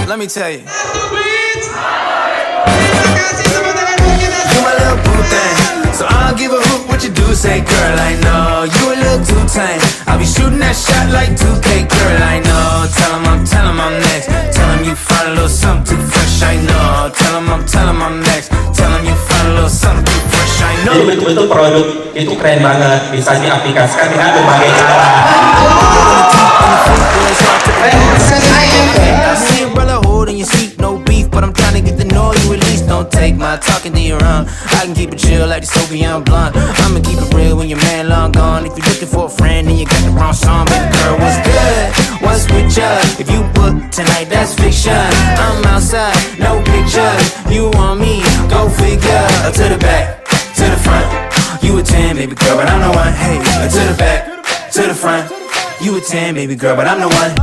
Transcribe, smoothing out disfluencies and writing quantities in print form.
Let me tell you. You my little boo thing, so I don't give a hoot what you do. Say, girl, I know you a little too tame. I'll be shooting that shot like 2K, girl, I know. Tell him I'm next. Tell him you find a little something too fresh, I know. Tell him I'm next. Tell him you find a little something too fresh, I know. Jadi betul-betul produk itu keren banget, bisa diaplikasikan dengan berbagai cara. I see your brother holding your seat, no beef, but I'm trying to get to know you at least. Don't take my talking to your own. I can keep it chill like the Soviet blunt. I'ma keep it real when your man long gone. If you're looking for a friend and you got the wrong song, baby girl, what's good? What's with you? If you book tonight, that's fiction. I'm outside, no pictures. You want me? Go figure. To the back, to the front. You a 10, baby girl, but I'm the one. Hey, to the back, to the front. You a 10, baby girl, but I'm the one.